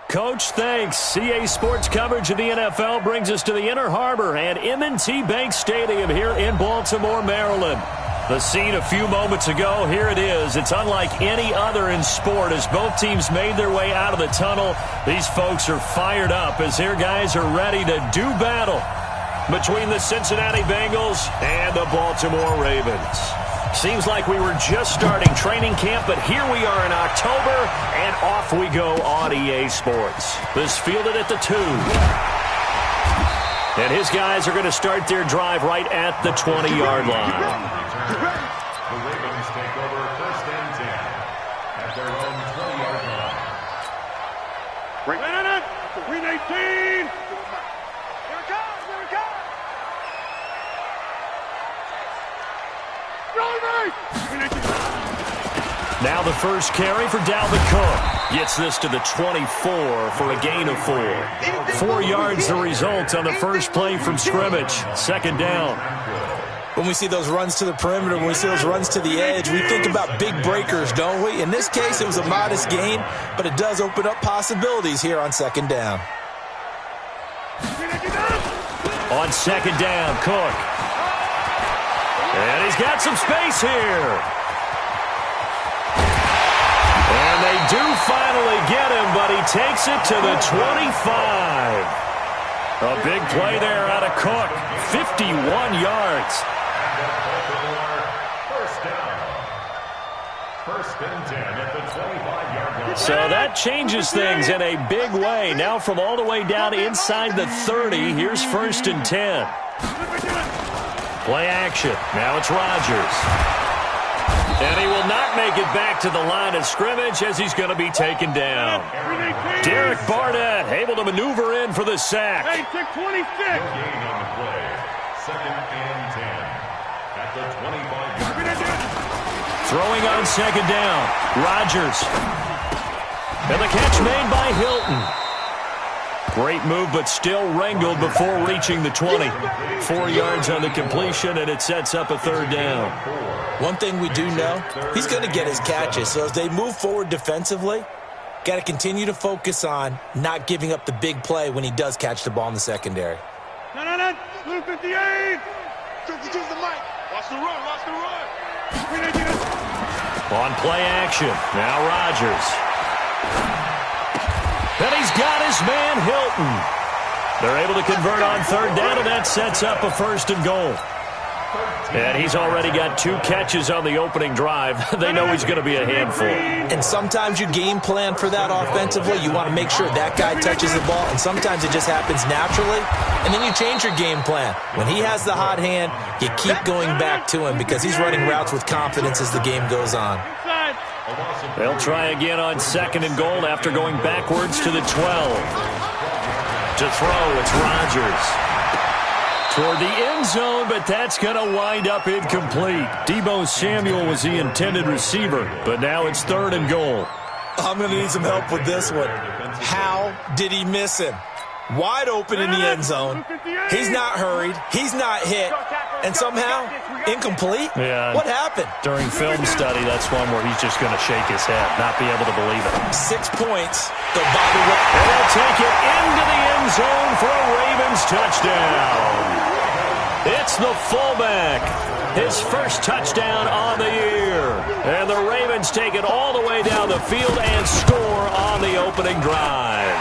Coach, thanks. CA Sports coverage of the NFL brings us to the Inner Harbor and M&T Bank Stadium here in Baltimore, Maryland. The scene a few moments ago, here it is. It's unlike any other in sport as both teams made their way out of the tunnel. These folks are fired up as their guys are ready to do battle between the Cincinnati Bengals and the Baltimore Ravens. Seems like we were just starting training camp, but here we are in October, and off we go on EA Sports. This fielded at the 2. And his guys are going to start their drive right at the 20-yard line. The Ravens take over first and 10 at their own 20-yard line. Wait on it! Green 18! Here it comes! Here it comes! Now the first carry for Dalvin Cook. Gets this to the 24 for a gain of 4. 4 yards the result on the first play from scrimmage. Second down. When we see those runs to the perimeter, when we see those runs to the edge, we think about big breakers, don't we? In this case, it was a modest gain, but it does open up possibilities here on second down. On second down, Cook. And he's got some space here. And they do finally get him, but he takes it to the 25. A big play there out of Cook. 51 yards. First down. First and 10 at the 25-yard line. So that changes things in a big way. Now from all the way down inside the 30, here's first and 10. Play action. Now it's Rodgers. And he will not make it back to the line of scrimmage as he's going to be taken down. Derek Barnett able to maneuver in for the sack. Hey, 626. No gain on the play. Second and 10 at the 25-yard line. Throwing on second down. Rodgers. And the catch made by Hilton. Great move, but still wrangled before reaching the 20. 4 yards on the completion, and it sets up a third down. One thing we do know, he's going to get his catches. So as they move forward defensively, got to continue to focus on not giving up the big play when he does catch the ball in the secondary. No, blue 58. 52 the mic. Watch the run, watch the run. On play action, now Rodgers. And he's got his man Hilton. They're able to convert on third down, and that sets up a first and goal. And he's already got 2 catches on the opening drive. They know he's going to be a handful. And sometimes you game plan for that offensively. You want to make sure that guy touches the ball, and sometimes it just happens naturally. And then you change your game plan. When he has the hot hand, you keep going back to him because he's running routes with confidence as the game goes on. They'll try again on second and goal after going backwards to the 12. To throw, it's Rodgers. Toward the end zone, but that's going to wind up incomplete. Deebo Samuel was the intended receiver, but now it's third and goal. I'm going to need some help with this one. How did he miss him? Wide open in the end zone. He's not hurried. He's not hit. And somehow, incomplete? Yeah. What happened? During film study, that's one where he's just going to shake his head, not be able to believe it. 6 points. The Bobby They'll take it into the end zone for a Ravens touchdown. It's the fullback. His first touchdown on the year. And the Ravens take it all the way down the field and score on the opening drive.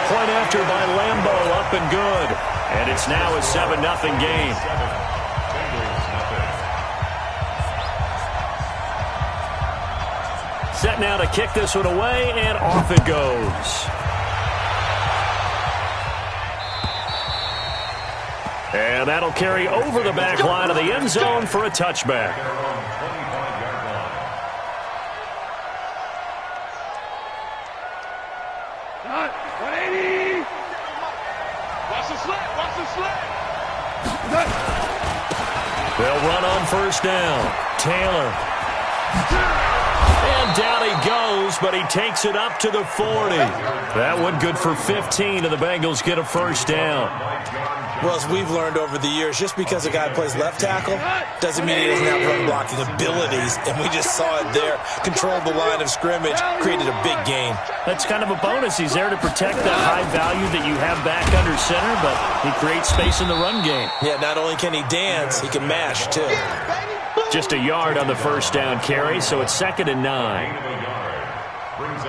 Point after by Lambeau, up and good. And it's now a 7-0 game. Set now to kick this one away, and off it goes. And that'll carry over the back line of the end zone for a touchback. They'll run on first down. Taylor. And down he goes, but he takes it up to the 40. That one good for 15, and the Bengals get a first down. Well, as we've learned over the years, just because a guy plays left tackle doesn't mean he doesn't have run-blocking abilities, and we just saw it there. Controlled the line of scrimmage, created a big gain. That's kind of a bonus. He's there to protect that high value that you have back under center, but he creates space in the run game. Yeah, not only can he dance, he can mash, too. Just a yard on the first down carry, so it's 2nd and 9.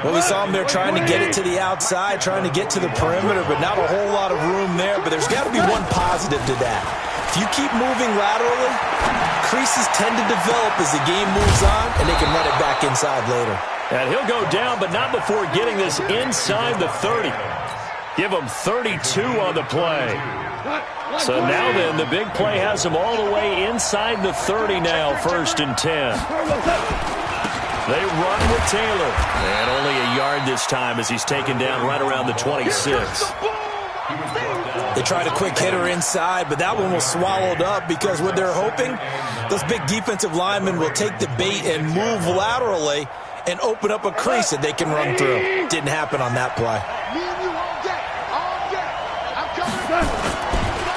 Well, we saw him there trying to get it to the outside, trying to get to the perimeter, but not a whole lot of room there. But there's got to be one positive to that. If you keep moving laterally, creases tend to develop as the game moves on, and they can run it back inside later. And he'll go down, but not before getting this inside the 30. Give him 32 on the play. So now then, the big play has him all the way inside the 30 now, 1st and 10. They run with Taylor. And only a yard this time as he's taken down right around the 26. They tried a quick hitter inside, but that one was swallowed up because what they're hoping, those big defensive linemen will take the bait and move laterally and open up a crease that they can run through. Didn't happen on that play.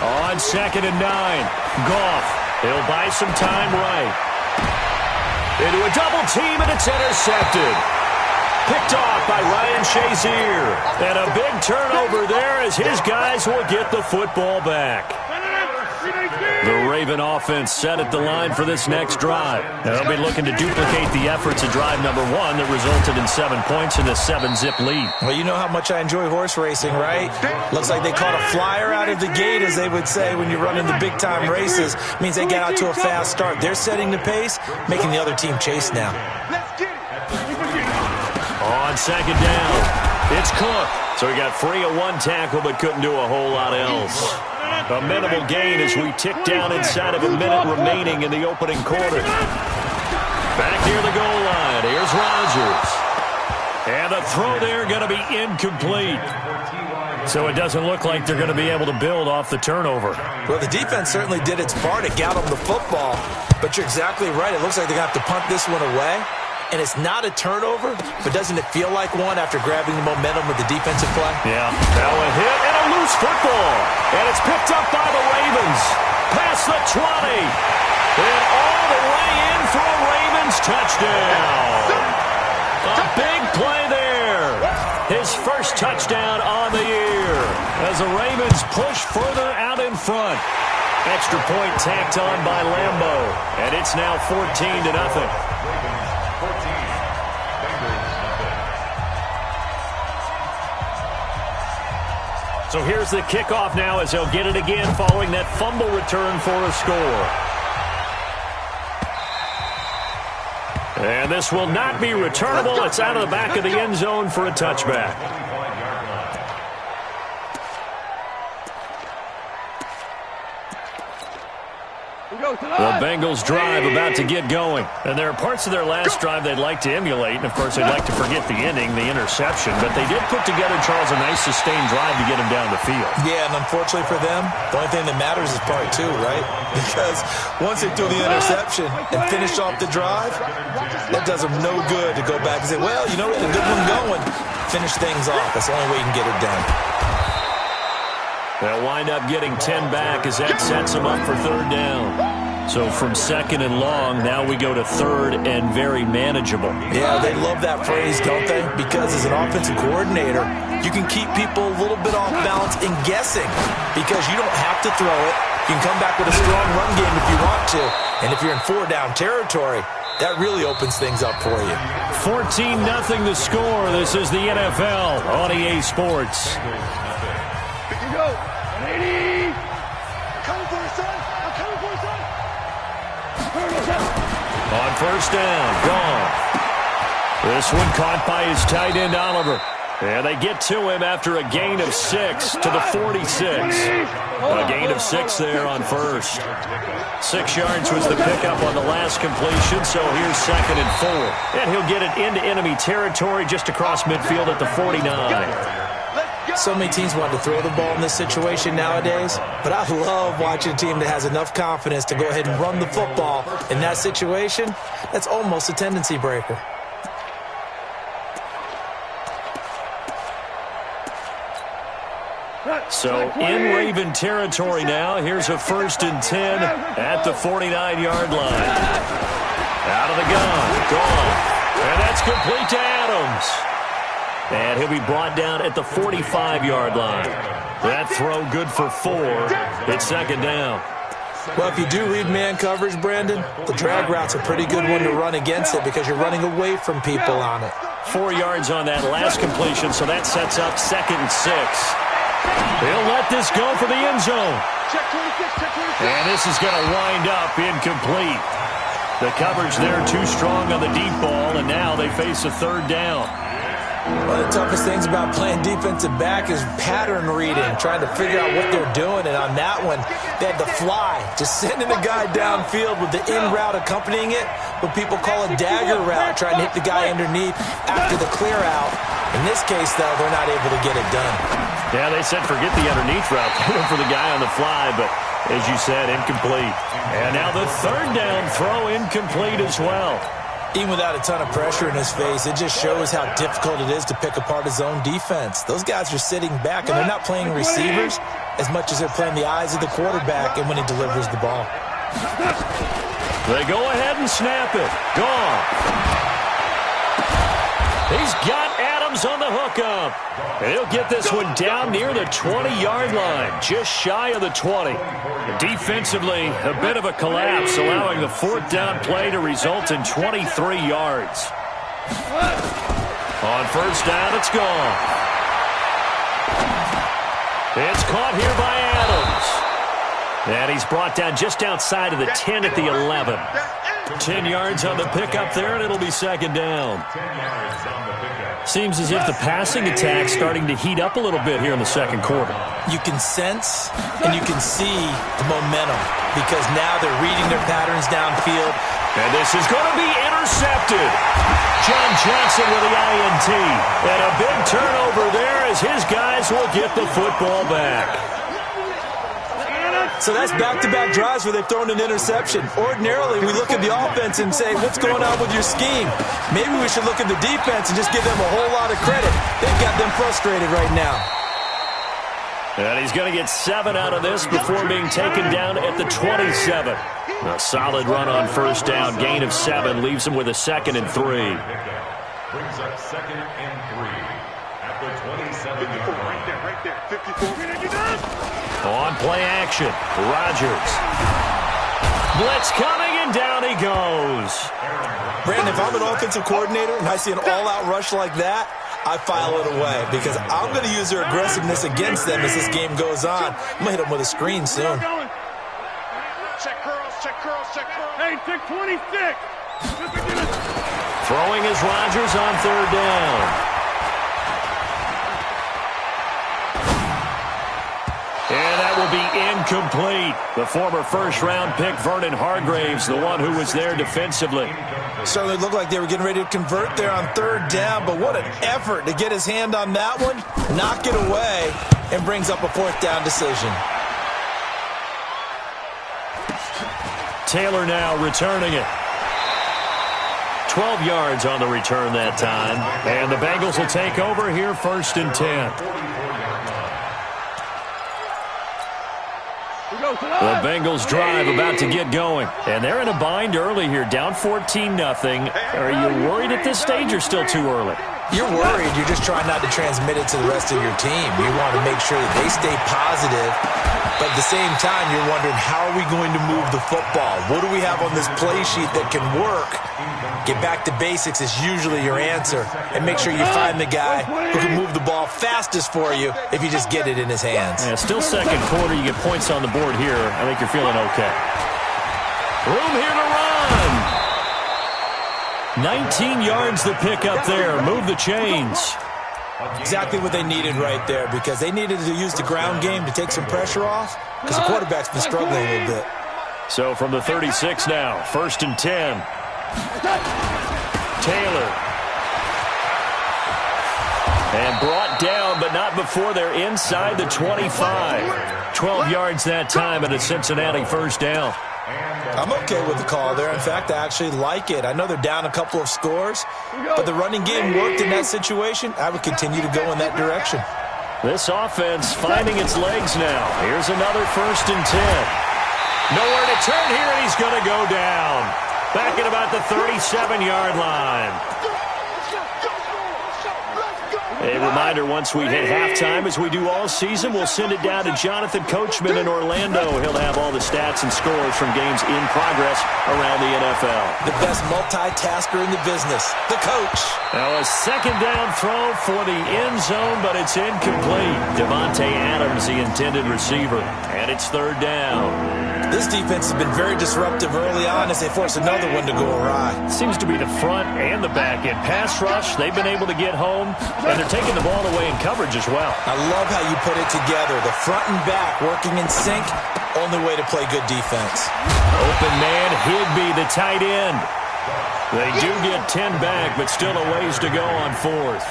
On 2nd and 9, Goff. He'll buy some time right. Into a double team, and it's intercepted. Picked off by Ryan Shazier. And a big turnover there as his guys will get the football back. The Raven offense set at the line for this next drive. They'll be looking to duplicate the efforts of drive number 1 that resulted in 7 points in the 7-zip lead. Well, you know how much I enjoy horse racing, right? Looks like they caught a flyer out of the gate, as they would say when you run in the big-time races. Means they get out to a fast start. They're setting the pace, making the other team chase now. On 2nd down, it's Cook. So he got free of 1 tackle but couldn't do a whole lot else. A minimal gain as we tick down inside of a minute remaining in the opening quarter. Back near the goal line, here's Rodgers. And the throw there going to be incomplete. So it doesn't look like they're going to be able to build off the turnover. Well, the defense certainly did its part to get them the football. But you're exactly right. It looks like they're going to have to punt this one away. And it's not a turnover, but doesn't it feel like one after grabbing the momentum with the defensive play? Yeah. Now a hit and a loose football. And it's picked up by the Ravens. Past the 20. And all the way in for a Ravens touchdown. A big play there. His first touchdown on the year as the Ravens push further out in front. Extra point tacked on by Lambo. And it's now 14-0. So here's the kickoff now as they'll get it again following that fumble return for a score. And this will not be returnable. It's out of the back of the end zone for a touchback. The Bengals drive about to get going. And there are parts of their last drive they'd like to emulate. And, of course, they'd like to forget the ending, the interception. But they did put together, Charles, a nice sustained drive to get him down the field. Yeah, and unfortunately for them, the only thing that matters is part 2, right? Because once they threw the interception and finished off the drive, that does them no good to go back and say, well, you know, a good one going. Finish things off. That's the only way you can get it done. They'll wind up getting 10 back as that sets them up for 3rd down. So from 2nd and long, now we go to 3rd and very manageable. Yeah, they love that phrase, don't they? Because as an offensive coordinator, you can keep people a little bit off balance and guessing because you don't have to throw it. You can come back with a strong run game if you want to. And if you're in 4-down territory, that really opens things up for you. 14-0 the score. This is the NFL on EA Sports. Here you go. 180. I'm coming for you, son. I'm coming for you, son. On 1st down, gone. This one caught by his tight end, Oliver. And they get to him after a gain of 6 to the 46. A gain of 6 there on 1st. 6 yards was the pickup on the last completion, so here's 2nd and 4. And he'll get it into enemy territory just across midfield at the 49. So many teams want to throw the ball in this situation nowadays, but I love watching a team that has enough confidence to go ahead and run the football in that situation. That's almost a tendency breaker. So in Raven territory now. Here's a 1st and 10 at the 49-yard line. Out of the gun. Gone. And that's complete to Adams. And he'll be brought down at the 45-yard line. That throw good for 4. It's 2nd down. Well, if you do read man coverage, Brandon, the drag route's a pretty good one to run against it because you're running away from people on it. 4 yards on that last completion, so that sets up 2nd and 6. They'll let this go for the end zone. And this is going to wind up incomplete. The coverage there too strong on the deep ball, and now they face a 3rd down. One of the toughest things about playing defensive back is pattern reading, trying to figure out what they're doing. And on that one, they had the fly, just sending a guy downfield with the in route accompanying it, what people call a dagger route, trying to hit the guy underneath after the clear out. In this case, though, they're not able to get it done. Yeah, they said forget the underneath route. They went for the guy on the fly, but as you said, incomplete. And now the 3rd down throw incomplete as well. Even without a ton of pressure in his face, it just shows how difficult it is to pick apart his own defense. Those guys are sitting back, and they're not playing receivers as much as they're playing the eyes of the quarterback and when he delivers the ball. They go ahead and snap it. Gone. He's got Adams on the hookup. And he'll get this one down near the 20-yard line, just shy of the 20. Defensively, a bit of a collapse, allowing the 4th down play to result in 23 yards. On 1st down, it's gone. It's caught here by Adams. And he's brought down just outside of the 10 at the 11. 10 yards on the pickup there, and it'll be 2nd down. Seems as if the passing attack's starting to heat up a little bit here in the 2nd quarter. You can sense and you can see the momentum because now they're reading their patterns downfield. And this is going to be intercepted. John Johnson with the INT. And a big turnover there as his guys will get the football back. So that's back-to-back drives where they've thrown an interception. Ordinarily, we look at the offense and say, what's going on with your scheme? Maybe we should look at the defense and just give them a whole lot of credit. They've got them frustrated right now. And he's going to get 7 out of this before being taken down at the 27. A solid run on 1st down. Gain of 7 leaves him with a 2nd and 3. Brings up 2nd and 3 at the 27-yard line. Right there. 54. On play action, Rodgers. Blitz coming, and down he goes. Brandon, if I'm an offensive coordinator and I see an all-out rush like that, I file it away because I'm going to use their aggressiveness against them as this game goes on. I'm going to hit them with a screen soon. Check curls, check curls, check curls. Hey, check 26. Throwing is Rodgers on 3rd down. And that will be incomplete. The former 1st-round pick, Vernon Hargraves, the one who was there defensively. Certainly looked like they were getting ready to convert there on 3rd down, but what an effort to get his hand on that one, knock it away, and brings up a 4th down decision. Taylor now returning it. 12 yards on the return that time. And the Bengals will take over here 1st and 10. The Bengals drive about to get going. And they're in a bind early here, down 14-0. Are you worried at this stage or still too early? You're worried. You're just trying not to transmit it to the rest of your team. You want to make sure that they stay positive. But at the same time, you're wondering, how are we going to move the football? What do we have on this play sheet that can work? Get back to basics is usually your answer. And make sure you find the guy who can move the ball fastest for you if you just get it in his hands. Yeah, still 2nd quarter. You get points on the board here. I think you're feeling okay. Room here to run. 19 yards to pick up there. Move the chains. Exactly what they needed right there because they needed to use the ground game to take some pressure off because the quarterback's been struggling a little bit. So from the 36 now, 1st and 10. Taylor. And brought down, but not before they're inside the 25. 12 yards that time and a Cincinnati 1st down. I'm okay with the call there. In fact, I actually like it. I know they're down a couple of scores, but the running game worked in that situation. I would continue to go in that direction. This offense finding its legs now. Here's another 1st and 10. Nowhere to turn here, and he's going to go down. Back at about the 37-yard line. A reminder, once we hit halftime, as we do all season, we'll send it down to Jonathan Coachman in Orlando. He'll have all the stats and scores from games in progress around the NFL. The best multitasker in the business, the coach. Now a 2nd down throw for the end zone, but it's incomplete. Devontae Adams, the intended receiver, and it's 3rd down. This defense has been very disruptive early on as they force another one to go awry. Seems to be the front and the back end. Pass rush, they've been able to get home, and they're taking the ball away in coverage as well. I love how you put it together. The front and back working in sync, only way to play good defense. Open man, Higbee, the tight end. They do get 10 back, but still a ways to go on 4th.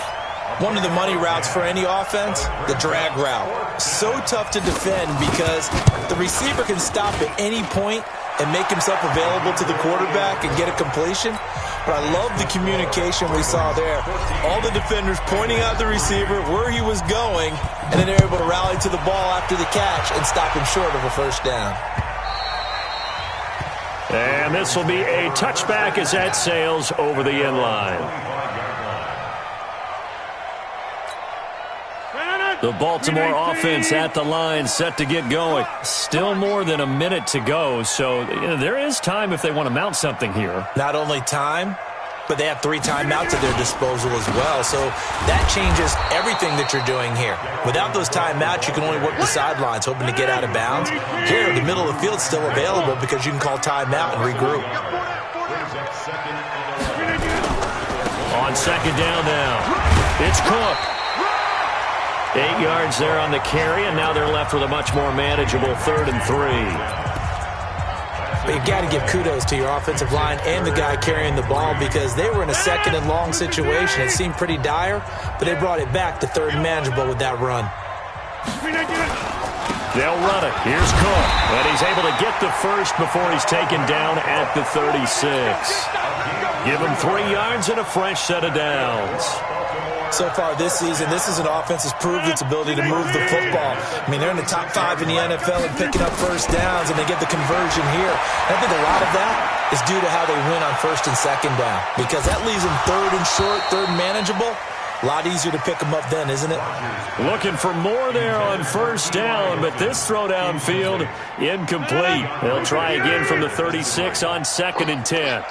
One of the money routes for any offense, the drag route. So tough to defend because the receiver can stop at any point and make himself available to the quarterback and get a completion. But I love the communication we saw there. All the defenders pointing out the receiver, where he was going, and then they're able to rally to the ball after the catch and stop him short of a 1st down. And this will be a touchback as that sails over the end line. The Baltimore offense at the line, set to get going. Still more than a minute to go, so there is time if they want to mount something here. Not only time, but they have 3 timeouts at their disposal as well, so that changes everything that you're doing here. Without those timeouts, you can only work the sidelines, hoping to get out of bounds. Here, the middle of the field's still available because you can call timeout and regroup. On 2nd down now, it's Cook. 8 yards there on the carry, and now they're left with a much more manageable 3rd and 3. But you've got to give kudos to your offensive line and the guy carrying the ball because they were in a 2nd and long situation. It seemed pretty dire, but they brought it back to 3rd and manageable with that run. They'll run it. Here's Cook, and he's able to get the 1st before he's taken down at the 36. Give him 3 yards and a fresh set of downs. So far this season, this is an offense that's proved its ability to move the football. I mean, they're in the top 5 in the NFL and picking up 1st downs, and they get the conversion here. And I think a lot of that is due to how they win on 1st and 2nd down, because that leaves them 3rd and short, 3rd and manageable. A lot easier to pick them up then, isn't it? Looking for more there on 1st down, but this throw downfield incomplete. They'll try again from the 36 on 2nd and 10.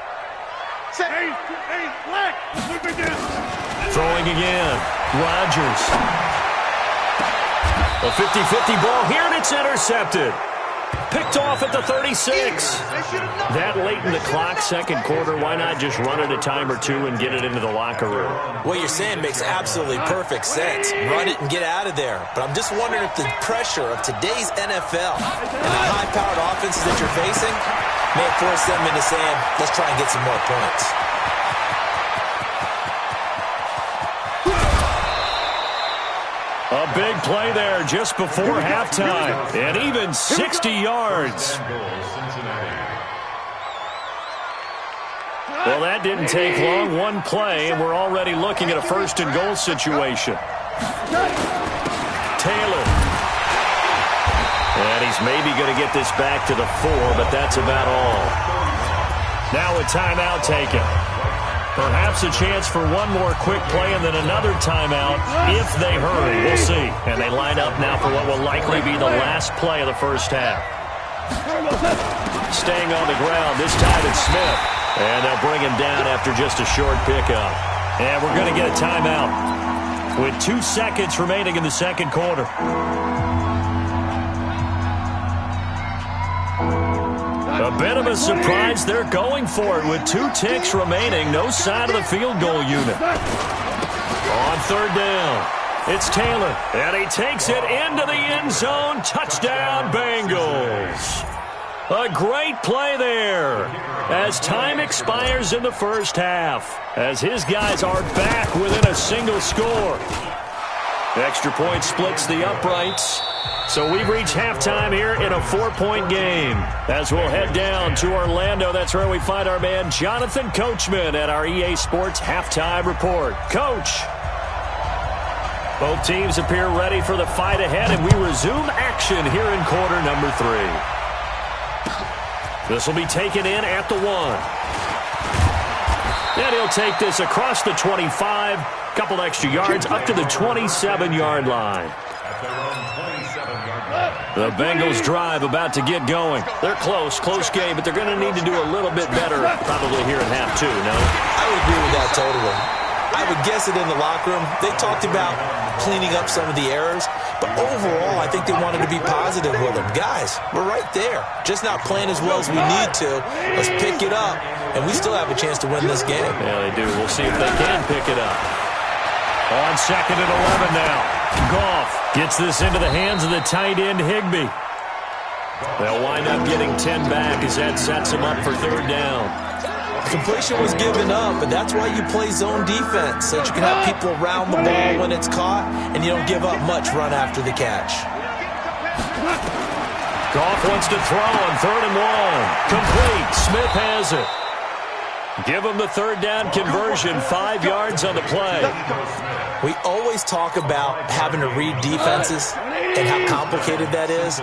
Throwing again. Rodgers. A 50-50 ball here, and it's intercepted. Picked off at the 36. That late in the clock, 2nd quarter, why not just run it a time or 2 and get it into the locker room? What you're saying makes absolutely perfect sense. Run it and get out of there. But I'm just wondering if the pressure of today's NFL and the high-powered offenses that you're facing may force them into saying, let's try and get some more points. A big play there just before halftime, and even 60 yards. Well, that didn't take long. One play, and we're already looking at a 1st and goal situation. Taylor. And he's maybe going to get this back to the 4, but that's about all. Now a timeout taken. Perhaps a chance for one more quick play and then another timeout if they hurry. We'll see. And they line up now for what will likely be the last play of the 1st half. Staying on the ground, this time it's Smith. And they'll bring him down after just a short pickup. And we're going to get a timeout with 2 seconds remaining in the 2nd quarter. A bit of a surprise. They're going for it with 2 ticks remaining. No sign of the field goal unit. On 3rd down, it's Taylor. And he takes it into the end zone. Touchdown, Bengals. A great play there as time expires in the 1st half. As his guys are back within a single score. Extra point splits the uprights. So we've reached halftime here in a 4-point game. As we'll head down to Orlando, that's where we find our man Jonathan Coachman at our EA Sports Halftime Report. Coach. Both teams appear ready for the fight ahead, and we resume action here in quarter number 3. This will be taken in at the 1. And he'll take this across the 25, couple extra yards up to the 27-yard line. The Bengals drive about to get going. They're close game, but they're going to need to do a little bit better probably here in half 2, no? I would agree with that totally. I would guess it in the locker room. They talked about cleaning up some of the errors, but overall, I think they wanted to be positive with them. Guys, we're right there. Just not playing as well as we need to. Let's pick it up, and we still have a chance to win this game. Yeah, they do. We'll see if they can pick it up. On 2nd and 11 now. Goff gets this into the hands of the tight end, Higbee. They'll wind up getting 10 back as that sets them up for 3rd down. Completion was given up, but that's why you play zone defense, so that you can have people around the ball when it's caught, and you don't give up much run after the catch. Goff wants to throw on 3rd and 1. Complete. Smith has it. Give him the 3rd down conversion, 5 yards on the play. We always talk about having to read defenses and how complicated that is.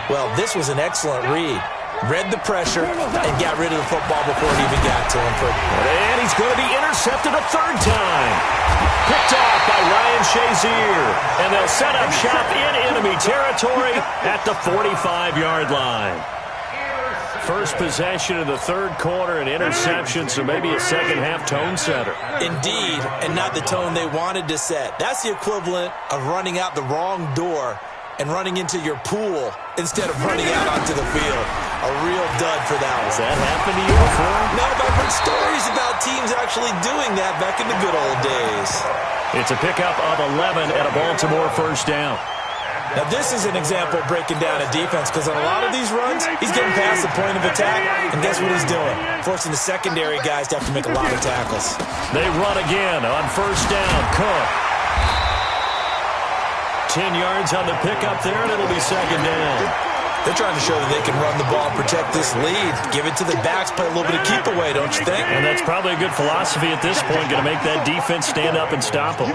Well, this was an excellent read. Read the pressure and got rid of the football before it even got to him. And he's going to be intercepted a 3rd time. Picked off by Ryan Shazier. And they'll set up shop in enemy territory at the 45-yard line. First possession of the 3rd quarter, an interception, so maybe a second-half tone setter. Indeed, and not the tone they wanted to set. That's the equivalent of running out the wrong door and running into your pool instead of running out onto the field. A real dud for that one. Has that happened to you before? No, but I've heard stories about teams actually doing that back in the good old days. It's a pickup of 11 and a Baltimore 1st down. Now, this is an example of breaking down a defense, because on a lot of these runs, he's getting past the point of attack, and guess what he's doing? Forcing the secondary guys to have to make a lot of tackles. They run again on 1st down. Cook. 10 yards on the pickup there, and it'll be 2nd down. They're trying to show that they can run the ball and protect this lead. Give it to the backs, play a little bit of keep away, don't you think? And that's probably a good philosophy at this point, going to make that defense stand up and stop them.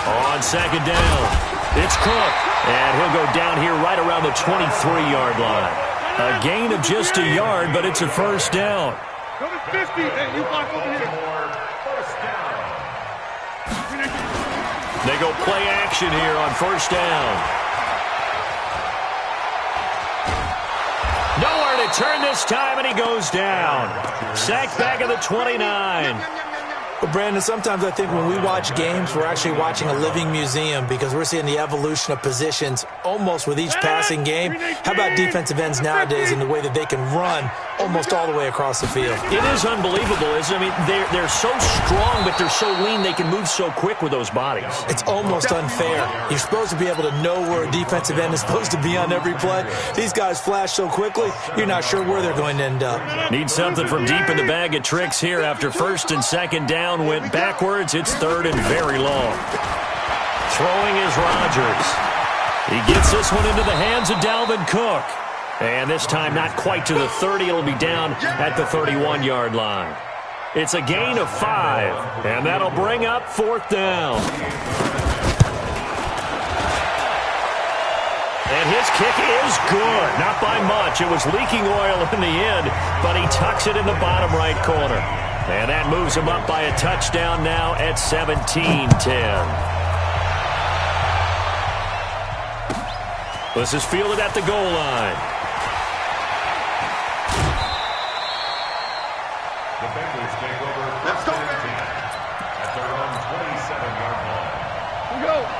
On 2nd down, it's Cook, and he'll go down here right around the 23-yard line. A gain of just a yard, but it's a 1st down. They go play action here on 1st down. Nowhere to turn this time, and he goes down. Sacked back at the 29. But, Brandon, sometimes I think when we watch games, we're actually watching a living museum, because we're seeing the evolution of positions almost with each passing game. How about defensive ends nowadays and the way that they can run almost all the way across the field? It is unbelievable, isn't it? I mean, they're so strong, but they're so lean, they can move so quick with those bodies. It's almost unfair. You're supposed to be able to know where a defensive end is supposed to be on every play. These guys flash so quickly, you're not sure where they're going to end up. Need something from deep in the bag of tricks here after 1st and 2nd down. Went backwards. It's 3rd and very long. Throwing is Rodgers. He gets this one into the hands of Dalvin Cook. And this time not quite to the 30. It'll be down at the 31-yard line. It's a gain of 5. And that'll bring up 4th down. And his kick is good. Not by much. It was leaking oil in the end, but he tucks it in the bottom right corner. And that moves him up by a touchdown now at 17-10. This is fielded at the goal line. The Bengals take over. Let's go, at their own 27-yard line.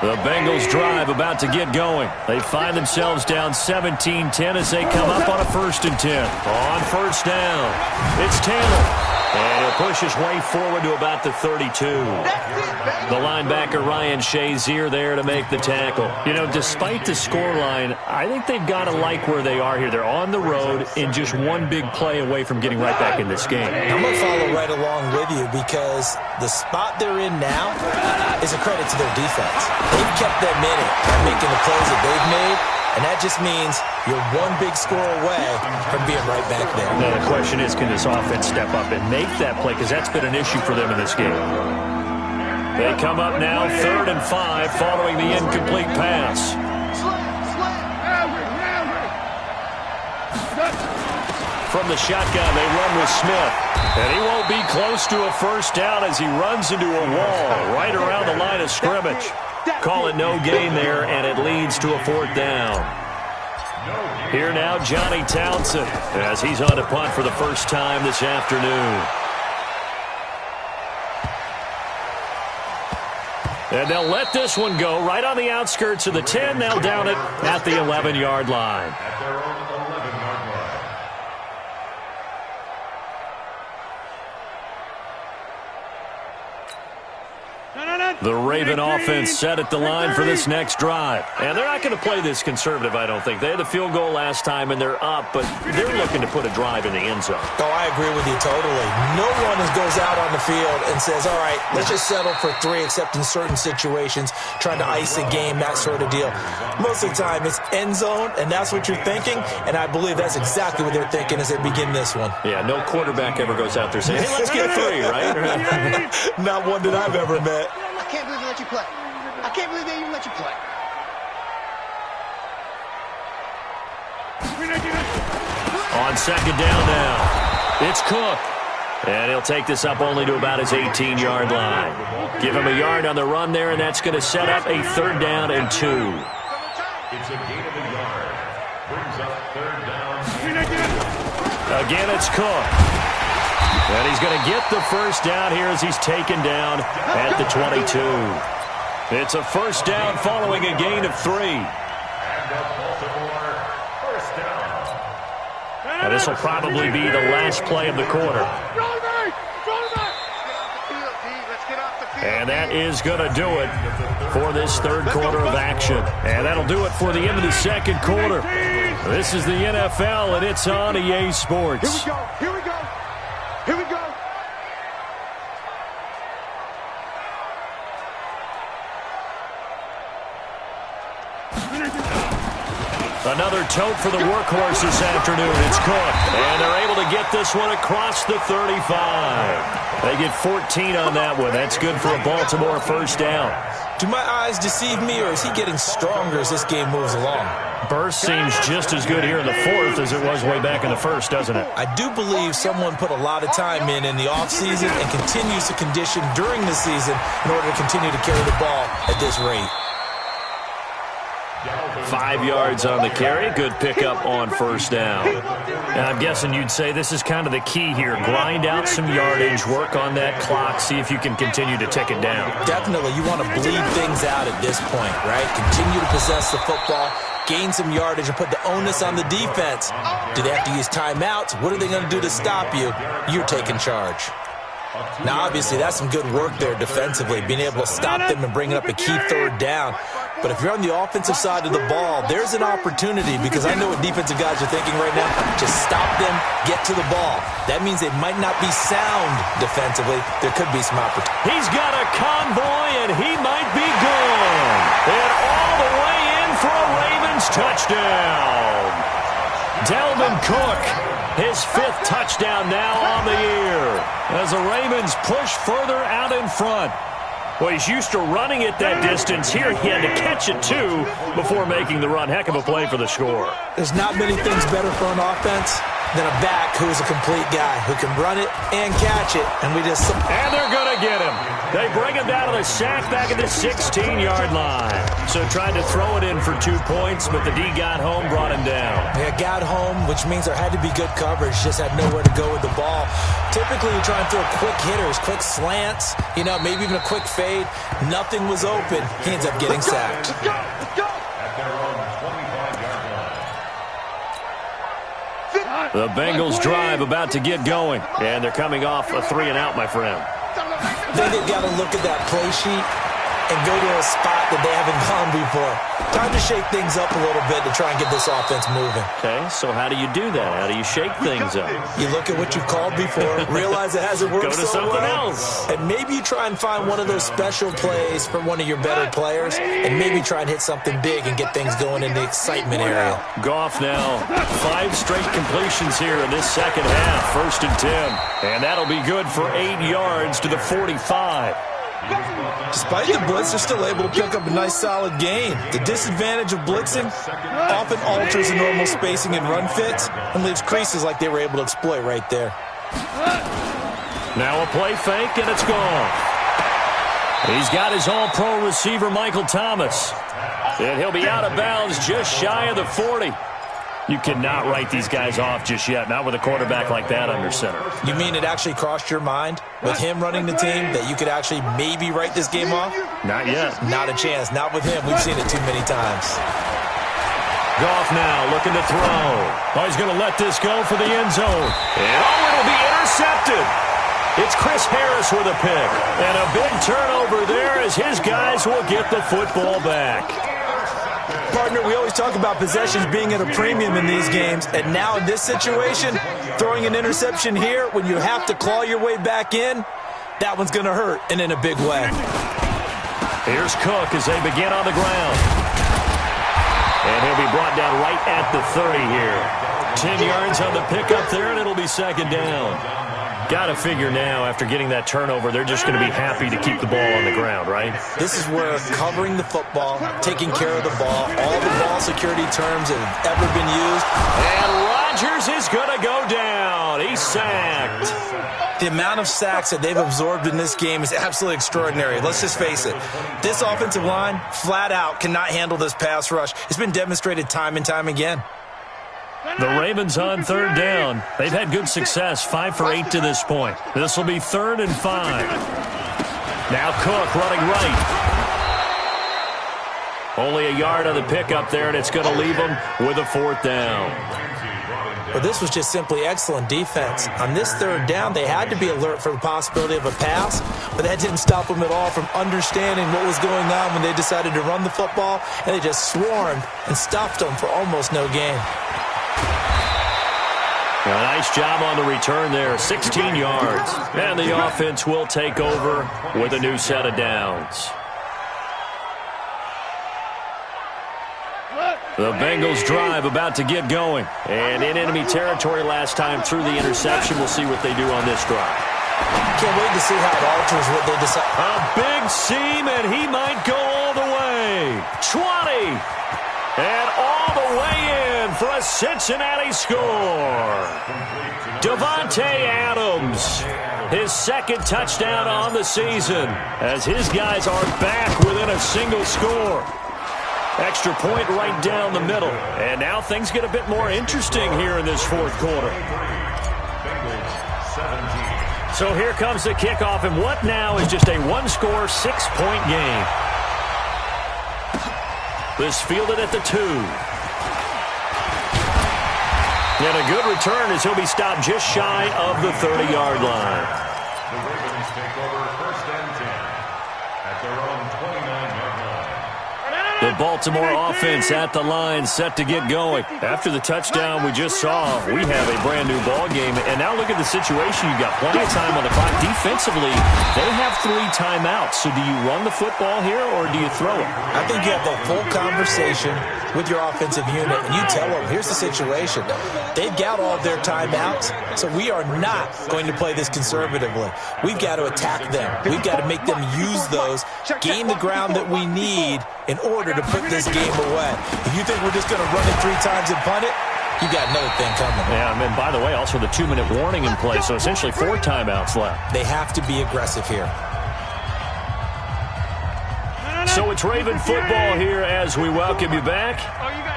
The Bengals drive about to get going. They find themselves down 17-10 as they come up on a 1st and 10. On 1st down, it's Tanner. And he'll push his way forward to about the 32. The linebacker, Ryan Shazier, there to make the tackle. You know, despite the scoreline, I think they've got to like where they are here. They're on the road and just one big play away from getting right back in this game. I'm going to follow right along with you, because the spot they're in now is a credit to their defense. They've kept them in it by making the plays that they've made, and that just means you're one big score away from being right back there. Now the question is, can this offense step up and make that play? Because that's been an issue for them in this game. They come up now 3rd and 5 following the incomplete pass. From the shotgun, they run with Smith. And he won't be close to a first down as he runs into a wall right around the line of scrimmage. Call it no gain there, and it leads to a 4th down. Here now, Johnny Townsend, as he's on to punt for the first time this afternoon. And they'll let this one go right on the outskirts of the 10. They'll down it at the 11-yard line. At their own 11-yard line. The Raven offense set at the line for this next drive. And they're not going to play this conservative, I don't think. They had the field goal last time, and they're up, but they're looking to put a drive in the end zone. Oh, I agree with you totally. No one goes out on the field and says, all right, let's just settle for 3, except in certain situations, trying to ice a game, that sort of deal. Most of the time, it's end zone, and that's what you're thinking, and I believe that's exactly what they're thinking as they begin this one. Yeah, no quarterback ever goes out there saying, hey, let's get 3, right? Not one that I've ever met. I can't believe they let you play. I can't believe they even let you play. On 2nd down now, it's Cook. And he'll take this up only to about his 18-yard line. Give him a yard on the run there, and that's going to set up a 3rd down and 2. It's a gain of a yard. Brings up 3rd down. Again, it's Cook. And he's going to get the first down here as he's taken down at the 22. It's a first down following a gain of 3. And the Baltimore first down. And this will probably be the last play of the quarter. And that is going to do it for this 3rd quarter of action. And that'll do it for the end of the 2nd quarter. This is the NFL, and it's on EA Sports. Here we go. Here we go. Here we go. Another tote for the workhorse this afternoon. It's Cook. And they're able to get this one across the 35. They get 14 on that one. That's good for a Baltimore first down. Do my eyes deceive me, or is he getting stronger as this game moves along? Burst seems just as good here in the 4th as it was way back in the 1st, doesn't it? I do believe someone put a lot of time in the offseason and continues to condition during the season in order to continue to carry the ball at this rate. 5 yards on the carry. Good pickup on first down. And I'm guessing you'd say this is kind of the key here. Grind out some yardage, work on that clock, see if you can continue to tick it down. Definitely. You want to bleed things out at this point, right? Continue to possess the football, gain some yardage, and put the onus on the defense. Do they have to use timeouts? What are they going to do to stop you? You're taking charge. Now, obviously, that's some good work there defensively, being able to stop them and bring up a key 3rd down. But if you're on the offensive side of the ball, there's an opportunity, because I know what defensive guys are thinking right now. Just stop them, get to the ball. That means they might not be sound defensively. There could be some opportunity. He's got a convoy, and he might be gone. And all the way in for a Ravens touchdown. Dalvin Cook, his 5th touchdown now on the year, as the Ravens push further out in front. Well, he's used to running it that distance. Here he had to catch it, too, before making the run. Heck of a play for the score. There's not many things better for an offense than a back who's a complete guy who can run it and catch it. And they're going to get him. They bring him down to the sack back at the 16-yard line. So tried to throw it in for 2 points, but the D got home, brought him down. Yeah, got home, which means there had to be good coverage. Just had nowhere to go with the ball. Typically, you try and throw quick hitters, quick slants, maybe even a quick fade. Nothing was open. He ends up getting sacked. At their own 25-yard line. The Bengals drive about to get going, and they're coming off a 3-and-out, my friend. Then they've got to look at that play sheet and go to a spot that they haven't gone before. Time to shake things up a little bit to try and get this offense moving. Okay, so how do you do that? How do you shake things up? You look at what you've called before, realize it hasn't worked Go to so something well, else. and maybe you try and find one of those special plays from one of your better players, and maybe try and hit something big and get things going in the excitement area. Goff now, 5 straight completions here in this second half. 1st and 10. And that'll be good for 8 yards to the 45. Despite the blitz, they're still able to pick up a nice, solid gain. The disadvantage of blitzing often alters the normal spacing and run fits and leaves creases like they were able to exploit right there. Now a play fake, and it's gone. He's got his all-pro receiver, Michael Thomas. And he'll be out of bounds just shy of the 40. You cannot write these guys off just yet, not with a quarterback like that under center. You mean it actually crossed your mind with him running the team that you could actually maybe write this game off? Not yet. Not a chance. Not with him. We've seen it too many times. Goff now looking to throw. Oh, he's going to let this go for the end zone. And it'll be intercepted. It's Chris Harris with a pick. And a big turnover there as his guys will get the football back. Partner, we always talk about possessions being at a premium in these games, and now in this situation, throwing an interception here when you have to claw your way back in, that one's going to hurt, and in a big way. Here's Cook as they begin on the ground. And he'll be brought down right at the 30 here. 10 yards on the pickup there, and it'll be 2nd down. Got to figure now, after getting that turnover, they're just going to be happy to keep the ball on the ground, right? This is where covering the football, taking care of the ball, all the ball security terms that have ever been used. And Rodgers is going to go down. He's sacked. The amount of sacks that they've absorbed in this game is absolutely extraordinary. Let's just face it. This offensive line, flat out, cannot handle this pass rush. It's been demonstrated time and time again. The Ravens on 3rd down. They've had good success, 5 for 8 to this point. This will be 3rd and 5. Now Cook running right. Only a yard on the pickup there, and it's going to leave them with a 4th down. Well, this was just simply excellent defense. On this 3rd down, they had to be alert for the possibility of a pass, but that didn't stop them at all from understanding what was going on when they decided to run the football, and they just swarmed and stuffed them for almost no gain. A nice job on the return there, 16 yards. And the offense will take over with a new set of downs. The Bengals drive about to get going. And in enemy territory last time through the interception. We'll see what they do on this drive. Can't wait to see how it alters what they decide. A big seam, and he might go all the way. 20. And all the way in for a Cincinnati score. Davante Adams, his 2nd touchdown on the season, as his guys are back within a single score. Extra point right down the middle. And now things get a bit more interesting here in this 4th quarter. So here comes the kickoff, and what now is just a 1-score, 6-point game. This fielded at the 2. And a good return as he'll be stopped just shy of the 30-yard line. The Ravens take over 1st and 10 at their own 29-yard line. The Baltimore offense at the line, set to get going. After the touchdown we just saw, we have a brand-new ball game. And now look at the situation. You've got plenty of time on the clock. Defensively, they have 3 timeouts. So do you run the football here, or do you throw it? I think you have a full conversation with your offensive unit, and you tell them, here's the situation. They've got all of their timeouts, so we are not going to play this conservatively. We've got to attack them. We've got to make them use those, gain the ground that we need in order to put this game away. If you think we're just going to run it 3 times and punt it, you got another thing coming. Yeah, and then, by the way, also the 2-minute warning in play, so essentially 4 timeouts left. They have to be aggressive here. So it's Raven football here as we welcome you back.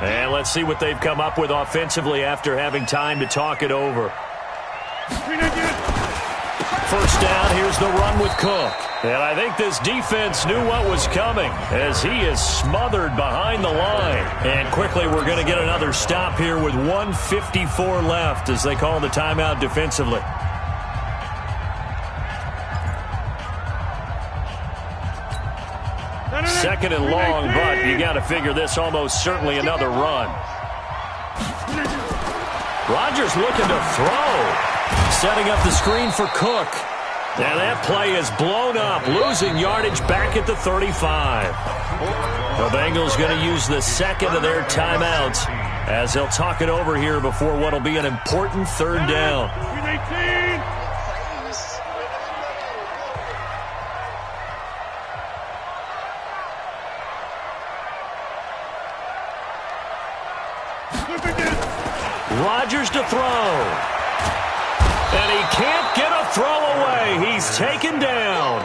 And let's see what they've come up with offensively after having time to talk it over. 1st down, here's the run with Cook. And I think this defense knew what was coming as he is smothered behind the line. And quickly we're going to get another stop here with 1:54 left as they call the timeout defensively. 2nd and long, but you got to figure this almost certainly another run. Rodgers looking to throw. Setting up the screen for Cook. And that play is blown up, losing yardage back at the 35. The Bengals going to use the second of their timeouts as they'll talk it over here before what will be an important 3rd down. Rodgers to throw. And he can't get a throw away. He's taken down.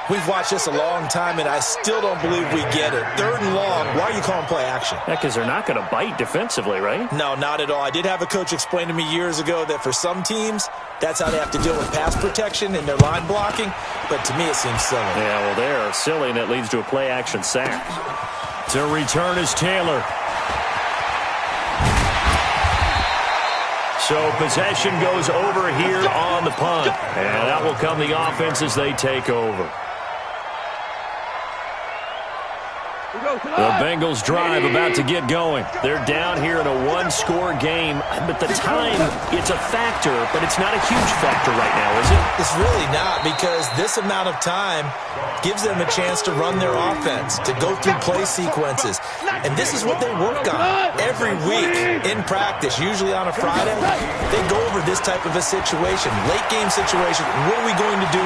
We've watched this a long time, and I still don't believe we get it. 3rd and long. Why are you calling play action? Yeah, because they're not going to bite defensively, right? No, not at all. I did have a coach explain to me years ago that for some teams, that's how they have to deal with pass protection and their line blocking. But to me, it seems silly. Yeah, well, they're silly, and it leads to a play action sack. To return is Taylor. So possession goes over here on the punt. And that will come the offense as they take over. The Bengals drive about to get going. They're down here in a 1-score game. But the time, it's a factor, but it's not a huge factor right now, is it? It's really not, because this amount of time gives them a chance to run their offense, to go through play sequences. And this is what they work on every week in practice, usually on a Friday. They go over this type of a situation, late game situation. What are we going to do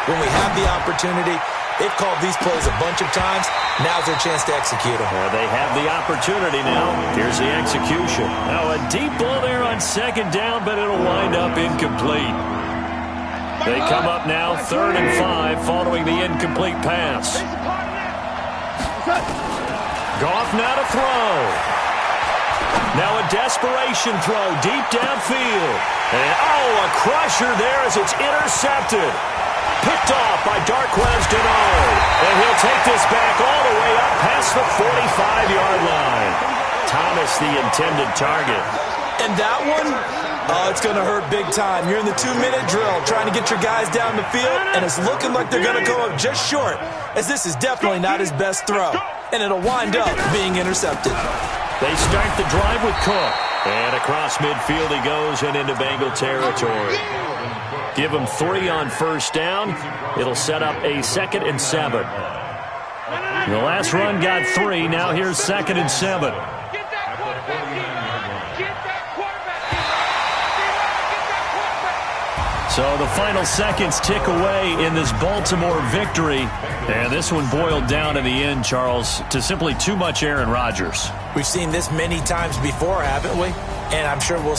when we have the opportunity? They've called these plays a bunch of times. Now's their chance to execute them. They have the opportunity now. Here's the execution. Now a deep ball there on 2nd down, but it'll wind up incomplete. They come up now 3rd and 5 following the incomplete pass. Goff now to throw. Now a desperation throw deep downfield. And a crusher there as it's intercepted. Picked off by Darquez Dennard. And he'll take this back all the way up past the 45-yard line. Thomas, the intended target. And that one, it's going to hurt big time. You're in the 2-minute drill trying to get your guys down the field, and it's looking like they're going to go up just short, as this is definitely not his best throw. And it'll wind up being intercepted. They start the drive with Cook. And across midfield he goes and into Bengal territory. Give him 3 on 1st down. It'll set up a 2nd and 7. The last run got 3. Now here's 2nd and 7. So the final seconds tick away in this Baltimore victory. And this one boiled down in the end, Charles, to simply too much Aaron Rodgers. We've seen this many times before, haven't we? And I'm sure we'll